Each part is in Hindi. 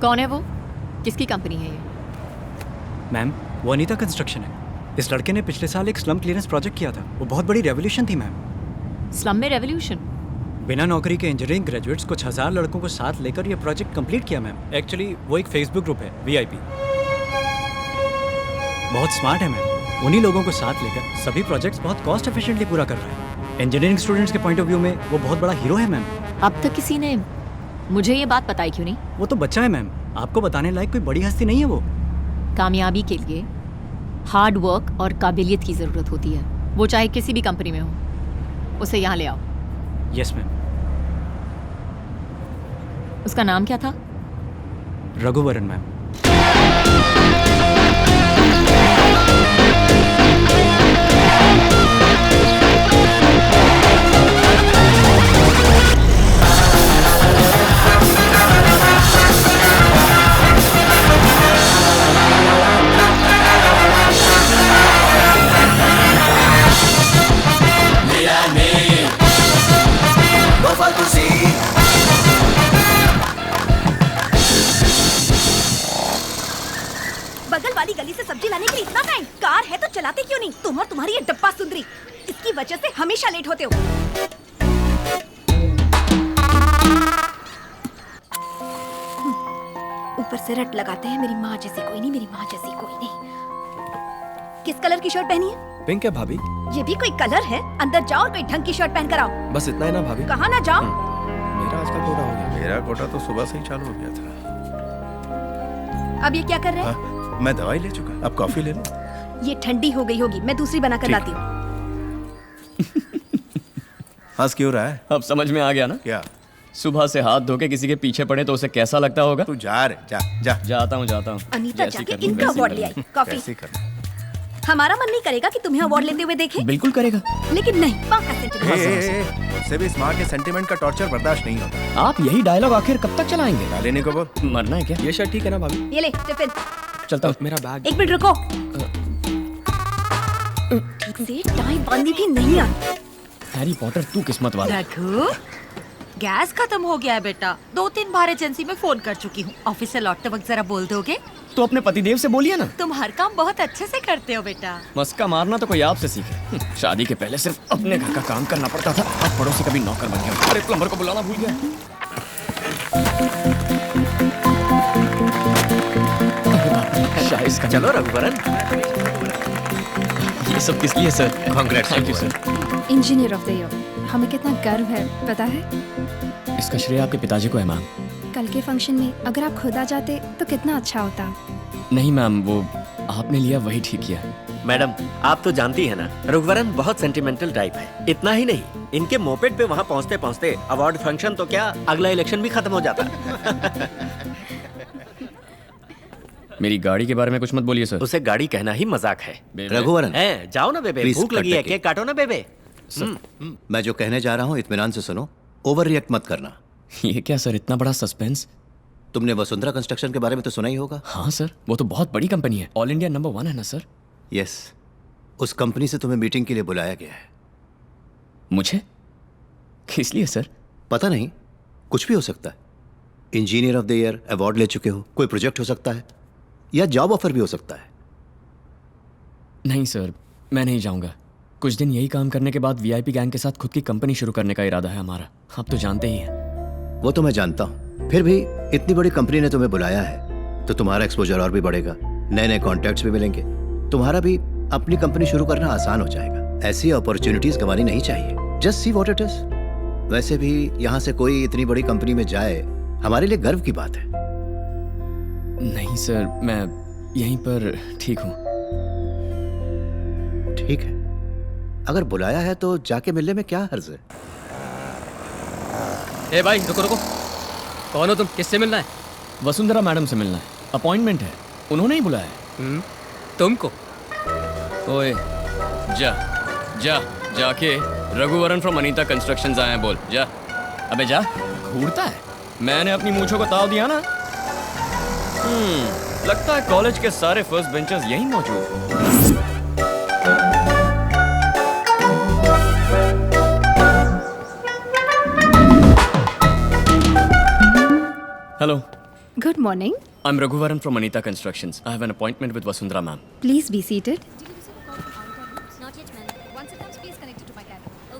कौन है वो? किसकी कंपनी है ये? मैम, वो अनीता कंस्ट्रक्शन है। इस लड़के ने पिछले साल एक स्लम क्लियरेंस प्रोजेक्ट किया था। वो बहुत बड़ी रेवोल्यूशन थी मैम। स्लम में रेवोल्यूशन? बिना नौकरी के इंजीनियरिंग ग्रेजुएट्स कुछ 1000 लड़कों को साथ लेकर ये प्रोजेक्ट कंप्लीट किया मैम। एक्चुअली वो एक फेसबुक ग्रुप है, VIP। बहुत स्मार्ट है मैम। उन्हीं लोगों को साथ लेकर सभी प्रोजेक्ट्स बहुत कॉस्ट एफिशिएंटली पूरा कर रहा है। इंजीनियरिंग स्टूडेंट्स के पॉइंट ऑफ व्यू में वो बहुत बड़ा हीरो है मैम। अब तक किसी ने मुझे ये बात बताई क्यों नहीं? वो तो बच्चा है मैम, आपको बताने लायक कोई बड़ी हस्ती नहीं है वो। कामयाबी के लिए हार्ड वर्क और काबिलियत की ज़रूरत होती है, वो चाहे किसी भी कंपनी में हो। उसे यहाँ ले आओ। Yes ma'am. उसका नाम क्या था? रघुवरन मैम। बगल वाली गली से सब्जी लाने के लिए इतना टाइम? कार है तो चलाते क्यों नहीं? तुम और तुम्हारी ये डब्बा सुंदरी, इसकी वजह से हमेशा लेट होते हो। ऊपर से रट लगाते हैं, मेरी माँ जैसी कोई नहीं, मेरी माँ जैसी कोई नहीं। किस कलर की शर्ट पहनी है? पिंक है भाभी। ये भी कोई कलर है? अंदर जाओ और कोई ढंग की शर्ट पहन कर आओ। बस इतना ही ना भाभी। कहाँ ना जाओ? मेरा आज का कोटा हो गया। मेरा कोटा तो सुबह से ही चालू हो गया था। अब ये क्या कर रहे हैं? हाँ, मैं दवाई ले चुका, अब कॉफी ले लो। ये ठंडी हो गई होगी, मैं दूसरी बना कर ठीक। लाती हूँ। हंस क्यों रहा है? अब समझ में आ गया ना? क्या? सुबह से हाथ धो के किसी के पीछे पड़े तो उसे कैसा लगता होगा? तू जा रे, जा जा। जाता हूँ अनीता जाके इनका अवार्ड ले आई। कॉफी। कैसे करना? हमारा मन नहीं करेगा कि तुम्हें अवार्ड लेते हुए देखें, बिल्कुल करेगा। लेकिन नहीं, पाका सेंटीमेंट। मुझसे भी स्मार्ट के सेंटीमेंट का टॉर्चर बर्दाश्त नहीं होता। आप यही डायलॉग आखिर कब तक चलाएंगे? डालेने को बोल। मरना है क्या? ये शर्ट ठीक है ना भाभी? ये ले टिफिन। चलता हूँ। मेरा बैग। एक मिनट रुको। ठीक से टाई बांधनी भी नहीं आती। हैरी पॉटर तू किस्मत वाला। रघु, गैस खत्म हो गया है बेटा। 2-3 बार एजेंसी में फोन कर चुकी हूँ। ऑफिस से लौटते वक्त जरा बोल दोगे? तो अपने पतिदेव से बोलिए ना। तुम हर काम बहुत अच्छे से करते हो बेटा। मस्का मारना तो कोई आपसे सीखे। शादी के पहले सिर्फ अपने घर का काम करना पड़ता था, अब पड़ोसी का भी नौकर बन गया। अरे प्लम्बर को बुलाना भूल गया। शाइस का। चलो रघुवरन। ये सब किस लिए sir? Congrats. Thank you sir. Engineer of the year, हमें कितना गर्व है पता है? इसका श्रेय आपके पिताजी को है मैम। कल के फंक्शन में अगर आप खुद आ जाते तो कितना अच्छा होता। नहीं मैम, वो आपने लिया वही ठीक किया। मैडम, आप तो जानती है ना, रघुवरन बहुत सेंटिमेंटल टाइप है। इतना ही नहीं, इनके मोपेड पे वहाँ पहुँचते पहुँचते अवार्ड फंक्शन तो क्या, अगला इलेक्शन भी खत्म हो जाता। मेरी गाड़ी के बारे में कुछ मत बोलिए सर। उसे गाड़ी कहना ही मजाक है। रघुवरन, है, जाओ ना बेबे, Please भूख लगी है, कट के। केक काटो ना बेबे। मैं जो कहने जा रहा हूँ इत्मीनान से सुनो, ओवर रिएक्ट मत करना। ये क्या सर, इतना बड़ा सस्पेंस? तुमने वसुंधरा कंस्ट्रक्शन के बारे में तो सुना ही होगा। हाँ सर, वो तो बहुत बड़ी कंपनी है, ऑल इंडिया नंबर 1 है ना सर। यस, उस कंपनी से तुम्हें मीटिंग के लिए बुलाया गया है। मुझे? किस लिए सर? पता नहीं, कुछ भी हो सकता है। Engineer of the year award ले चुके हो, कोई प्रोजेक्ट हो सकता है, या जॉब ऑफर भी हो सकता है। नहीं सर, मैं नहीं जाऊंगा। कुछ दिन यही काम करने के बाद VIP गैंग के साथ खुद की कंपनी शुरू करने का इरादा है हमारा। आप तो जानते ही हैं। वो तो मैं जानता हूँ, फिर भी इतनी बड़ी कंपनी ने तुम्हें बुलाया है तो तुम्हारा एक्सपोजर और भी बढ़ेगा, नए नए कॉन्टैक्ट्स भी मिलेंगे, तुम्हारा भी अपनी कंपनी शुरू करना आसान हो जाएगा। ऐसी अपॉर्चुनिटीज गंवानी नहीं चाहिए। Just see what it is. वैसे भी यहाँ से कोई इतनी बड़ी कंपनी में जाए हमारे लिए गर्व की बात है। नहीं सर, मैं यहीं पर ठीक हूँ। ठीक है, अगर बुलाया है तो जाके मिलने में क्या हर्ज है। ए भाई रुको रुको, कौन हो तुम? किससे मिलना है? वसुंधरा मैडम से मिलना है, अपॉइंटमेंट है, उन्होंने ही बुलाया है। तुमको? ओए जा जा, जाके रघुवरन फ्रॉम अनीता कंस्ट्रक्शंस आए हैं बोल। जा, अबे जा। घूरता है। मैंने अपनी मूंछों को ताव दिया ना। लगता है कॉलेज के सारे फर्स्ट बेंचर्स यहीं मौजूद। Hello, Good morning. I'm Raghuvaran from Anita Constructions. I have an appointment with Vasundhara ma'am. Please be seated.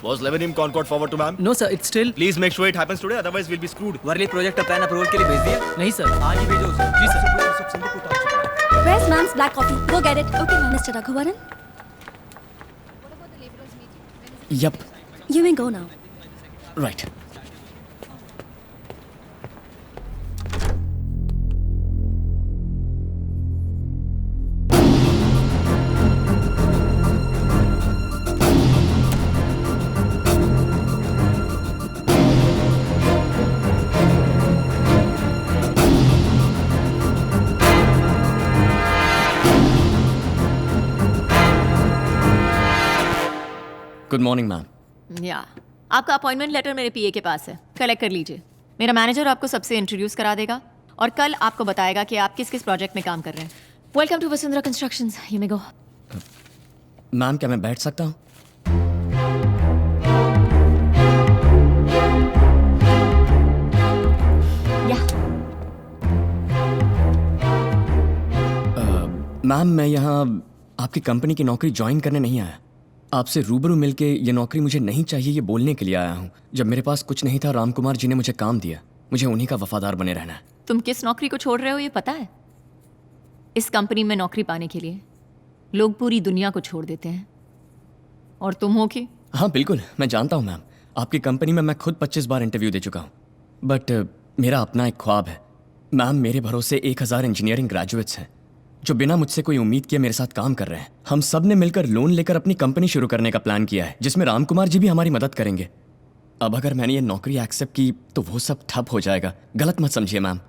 Was Lebanon Concord forward to ma'am? No sir it's still Please make sure it happens today, otherwise we'll be screwed. Worli project plan approval के लिए भेज दिया नहीं सर आज ही भेजो उसे जी sir Where's ma'am's black coffee? Go get it. Okay, ma'am. Mr. Raghuvaran, Yup, you may go now. right. Good morning ma'am. या आपका अपॉइंटमेंट लेटर मेरे पीए के पास है, कलेक्ट कर लीजिए। मेरा मैनेजर आपको सबसे इंट्रोड्यूस करा देगा और कल आपको बताएगा कि आप किस किस प्रोजेक्ट में काम कर रहे हैं। Welcome to Vasundhara constructions, you may go. Ma'am क्या मैं बैठ सकता हूँ? या मैम मैं यहाँ आपकी कंपनी की नौकरी ज्वाइन करने नहीं आया। आपसे रूबरू मिलके ये नौकरी मुझे नहीं चाहिए ये बोलने के लिए आया हूँ। जब मेरे पास कुछ नहीं था राम कुमार जी ने मुझे काम दिया, मुझे उन्हीं का वफादार बने रहना है। तुम किस नौकरी को छोड़ रहे हो ये पता है? इस कंपनी में नौकरी पाने के लिए लोग पूरी दुनिया को छोड़ देते हैं, और तुम हो कि? हाँ बिल्कुल, मैं जानता हूँ मैम। आपकी कंपनी में मैं खुद 25 बार इंटरव्यू दे चुका हूँ, बट मेरा अपना एक ख्वाब है। मैम मेरे भरोसे 1000 इंजीनियरिंग ग्रेजुएट्स हैं जो बिना मुझसे कोई उम्मीद किए मेरे साथ काम कर रहे हैं। हम सब ने मिलकर लोन लेकर अपनी कंपनी शुरू करने का प्लान किया है, जिसमें राम कुमार जी भी हमारी मदद करेंगे। अब अगर मैंने ये नौकरी एक्सेप्ट की तो वो सब ठप हो जाएगा। गलत मत समझिए मैम।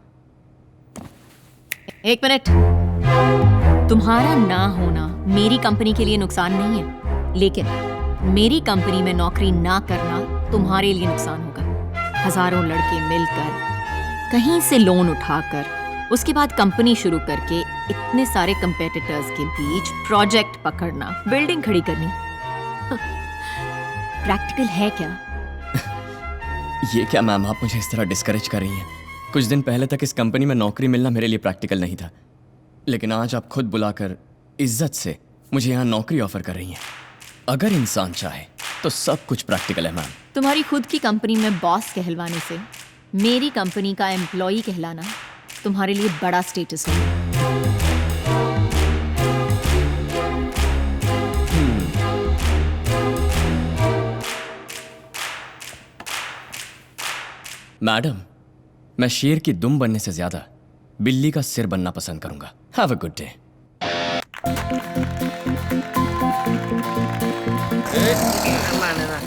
एक मिनट, तुम्हारा ना होना मेरी कंपनी के लिए नुकसान नहीं है, लेकिन मेरी कंपनी में नौकरी ना करना तुम्हारे लिए नुकसान होगा। हजारों लड़के मिलकर कहीं से लोन उठाकर उसके बाद कंपनी शुरू करके इतने सारे कंपेटिटर्स के बीच प्रोजेक्ट पकड़ना, बिल्डिंग खड़ी करनी, प्रैक्टिकल है क्या? ये क्या मैम, आप मुझे इस तरह डिस्करेज कर रही हैं? कुछ दिन पहले तक इस कंपनी में नौकरी मिलना मेरे लिए प्रैक्टिकल नहीं था, लेकिन आज आप खुद बुलाकर इज्जत से मुझे यहाँ नौकरी ऑफर कर रही हैं। अगर इंसान चाहे तो सब कुछ प्रैक्टिकल है मैम। तुम्हारी खुद की कंपनी में बॉस कहलवाने से मेरी कंपनी का एम्प्लॉई कहलाना तुम्हारे लिए बड़ा स्टेटस है। मैडम, मैं शेर की दुम बनने से ज्यादा बिल्ली का सिर बनना पसंद करूंगा। Have a good day.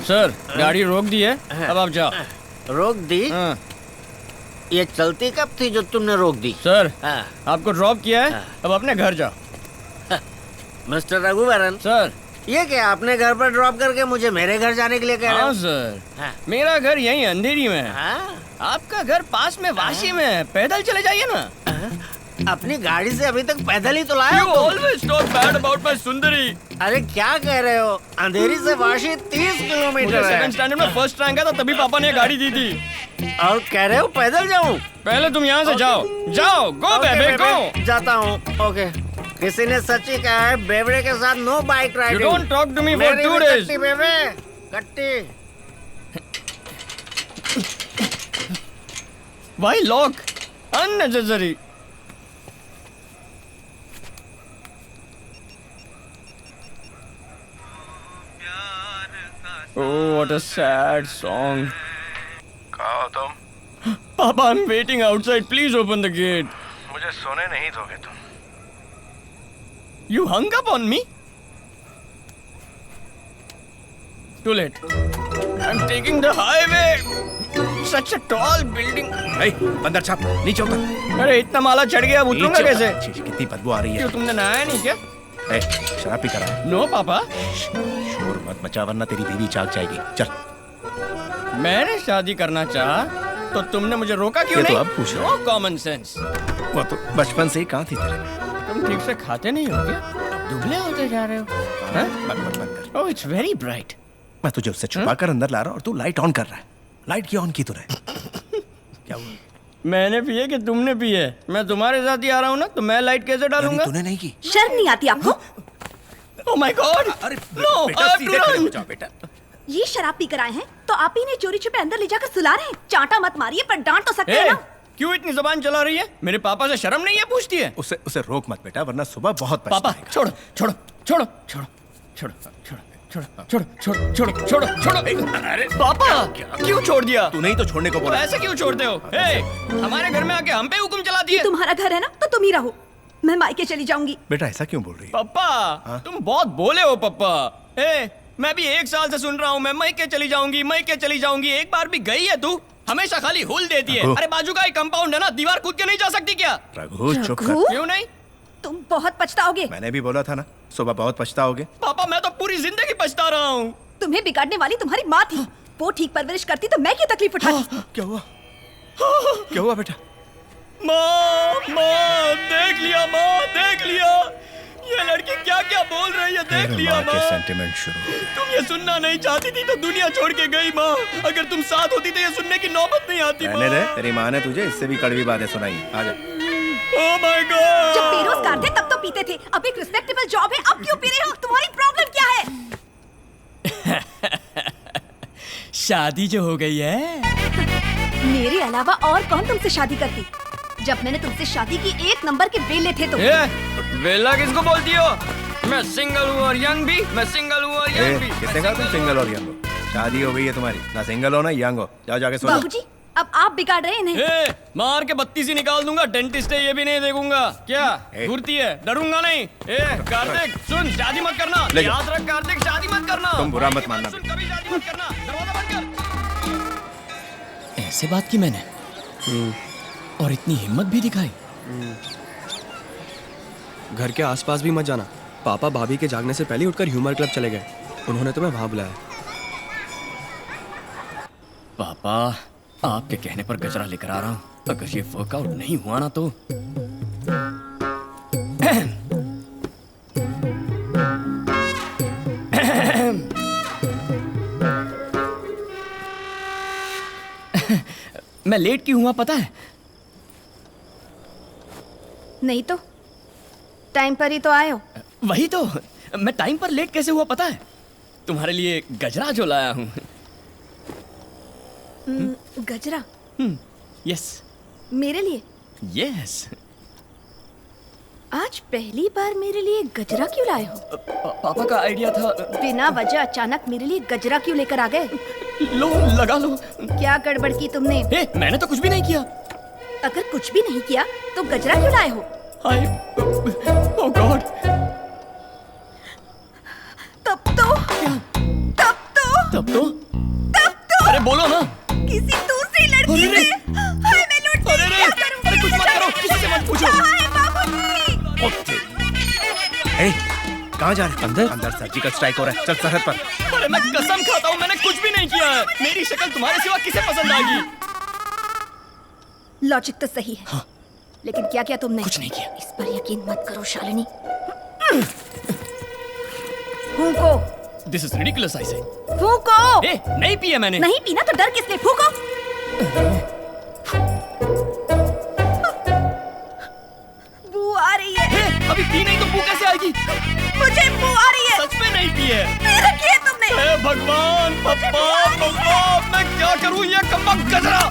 Sir गाड़ी रोक दी है, अब आप जाओ। रोक दी? हाँ। ये चलती कब थी जो तुमने रोक दी? सर हाँ। आपको ड्रॉप किया है, अब अपने घर जाओ। मिस्टर रघुवरन सर ये क्या अपने घर पर ड्रॉप करके मुझे मेरे घर जाने के लिए कह रहे हाँ हो? सर, हाँ। मेरा घर यहीं अंधेरी में है। हाँ? आपका घर पास में वाशी में है, पैदल चले जाइए ना। अपनी गाड़ी से अभी तक पैदल ही तो लाए You हो तुम। always talk bad about my सुंदरी। अरे क्या कह रहे हो? अंधेरी से वाशी 30 किलोमीटर मुझे है। सेकंड स्टैंडर्ड में फर्स्ट रैंक आया था, तभी पापा ने गाड़ी दी थी। और कह रहे हो पैदल जाऊं? पहले तुम यहाँ से जाओ, जाओ, गो बेबे गो। जाता हूँ। ओके। किसी ने सच ही कहा है बेवड़े के साथ no bike You riding. don't talk to me for मेरी 2 भी days। कट्टी बेबे, कट्टी। Why lock? Unnecessary। Oh, what a sad song। कहाँ हो तुम? Papa, I'm waiting outside. Please open the gate। मुझे सोने नहीं दोगे तुम? You hung up on me? Too late। I'm taking the highway। Such a tall building। नहीं, अंदर छाप, नीचे उतर। अरे इतना माला चढ़ गया, अब उतरूंगा नीचे कैसे? उतर। छी, कितनी बदबू आ रही है। क्यों तुमने नहाया नहीं क्या? ए, शराब पी कर आया। नो पापा। शोर मत मचा वरना तेरी बीवी जाग जाएगी। चल। मैंने शादी करना चाहा तो तुमने मुझे रोका क्यों ये तो नहीं? अब पूछ रहा नो कॉमन सेंस। वो तो बचपन से ही कहाँ थी तेरे? तुम ठीक से खाते नहीं हो क्या? दुबले होते जा रहे हो। बंद कर। Oh it's very bright. मैं तुझे उससे छुपा कर अंदर ला रहा हूँ और तू लाइट ऑन कर रहा है। लाइट क्यों ऑन की तूने? क्या हुआ? मैंने पिए कि तुमने पिए? मैं तुम्हारे साथ ही आ रहा हूँ ना, तो मैं लाइट कैसे डालूंगा? तूने नहीं की। शर्म नहीं आती आपको? Oh my God! अरे नो, बेटा, आई हैव सीधे टू खड़े हो रन! जाओ बेटा। ये शराब पी कर आए हैं तो आप ही ने चोरी छुपे अंदर ले जाकर सुला रहे हैं। चांटा मत मारिए, पर डांट तो सकते हैं ए, ना। क्यों इतनी जुबान चला रही है? मेरे पापा से शर्म नहीं है पूछती है? उसे रोक मत बेटा, वरना सुबह बहुत पापा पछताएगा। छोड़ो छोड़ो छोड़ो छोड़ो छोड़ो छोड़ो छोड़ो छोड़ो छोड़ो छोड़ो छोड़ो। अरे पापा क्यों छोड़ दिया? तू नहीं तो छोड़ने को तो बोला। ऐसे क्यों छोड़ते हो? ए, हमारे घर में आके हम पे हुक्म चला दिए। तुम्हारा घर है ना, तो तुम ही रहो। मैं मायके चली जाऊंगी। बेटा ऐसा क्यों बोल रही है? पापा तुम बहुत बोले हो पापा। ए, मैं भी 1 साल से सुन रहा हूँ मैं मायके चली जाऊंगी, मायके चली जाऊंगी। एक बार भी गई है तू? हमेशा खाली हुल देती है। रघु। अरे बाजू का एक कंपाउंड है ना, दीवार कूद के नहीं जा सकती क्या? रघु चुप रघु? कर। क्यों नहीं? तुम बहुत पछताओगे। मैंने भी बोला था ना, सुबह बहुत पछताओगे। पापा मैं तो पूरी जिंदगी पछता रहा हूँ। तुम्हें बिगाड़ने वाली तुम्हारी माँ थी। वो ठीक परवरिश करती तो मैं क्यों तकलीफ उठाती? क्या हुआ? क्या हुआ बेटा? माँ देख लिया, माँ देख लिया। ये लड़की क्या क्या बोल रही है, देख लिया माँ के माँ। सेंटिमेंट शुरू हो गए। तुम ये सुनना नहीं चाहती थी तो दुनिया छोड़ के गई माँ। अगर तुम साथ होती तो ये सुनने की नौबत नहीं आती माँ। रहने दे, तेरी माँ ने तुझे इससे भी कड़वी बातें सुनाई। आजा। Oh my God! जब बेरोजगार थे तब तो पीते थे, अब एक रिस्पेक्टेबल जॉब है, अब क्यों पी रहे हो? तुम्हारी प्रॉब्लम क्या है? शादी जो हो गई है। मेरे अलावा और कौन तुमसे शादी करती? जब मैंने तुमसे शादी की 1 नंबर के बेले थे तुम। वेला किसको बोलती हो? मैं सिंगल हूँ और यंग भी। मैं सिंगल हूँ और यंग भी। किसने कहा तुम सिंगल और यंग हो? शादी हो गई है तुम्हारी, ना सिंगल हो ना यंग हो। जाओ जाके सो जाओ। बाबूजी, अब आप बिगाड़ रहे हैं इन्हें। मार के 32 ही निकाल दूंगा। डेंटिस्ट है ये भी नहीं देखूंगा। क्या घूरती है? डरूंगा नहीं। कार्तिक सुन, शादी मत करना। ले जाओ। याद रख कार्तिक, शादी मत करना। तुम बुरा मत मानना। सुन, कभी शादी मत करना। दरवाजा बंद कर। ऐसे बात की मैंने और इतनी हिम्मत भी दिखाई। घर के आसपास भी मत जाना। पापा भाभी के जागने से पहले उठकर ह्यूमर क्लब चले गए। उन्होंने तुम्हें वहां बुलाया। पापा आपके कहने पर गजरा लेकर आ रहा हूँ। अगर ये वर्कआउट नहीं हुआ ना तो मैं लेट क्यों हुआ पता है? नहीं तो टाइम पर ही तो आए हो। वही तो, मैं टाइम पर लेट कैसे हुआ पता है? तुम्हारे लिए गजरा जो लाया हूँ। गजरा? यस मेरे लिए? यस। आज पहली बार मेरे लिए गजरा क्यों लाए हो? पापा का आइडिया था। बिना वजह अचानक मेरे लिए गजरा क्यों लेकर आ गए? लो लगा लो। क्या गड़बड़ की तुमने? मैंने तो कुछ भी नहीं किया। अगर कुछ भी नहीं किया तो गजरा क्यों लाए हो? ओह गॉड! तब तो अरे बोलो ना। किसी दूसरी लड़की से। हाय मैं लूट गई, क्या करूंगी? अरे कुछ मत करो, किसी से मत पूछो। हाय बाबूजी। ए, कहाँ जा रहे? अंदर सर्जिकल स्ट्राइक हो रहा है। चल सरहद पर। अरे मैं कसम खाता हूँ मैंने कुछ भी नहीं किया है। मेरी शक्ल तुम्हारे सिवा किसे पसंद आएगी? लॉजिक तो सही है। हाँ। लेकिन क्या किया तुमने? कुछ नहीं किया। इस पर यकीन मत करो शालिनी। फूंको। This is ridiculous I say. फूंको। नहीं पिया मैंने। नहीं पीना तो डर किसने? फूंको। बू आ रही है। अभी पी नहीं तो बू कैसे आएगी? मुझे बू आ रही है। सच में नहीं पी है। मेरा किया तुमने। भगवान, पप्पा, मैं क्या करूं? ये कमबख्त गजरा।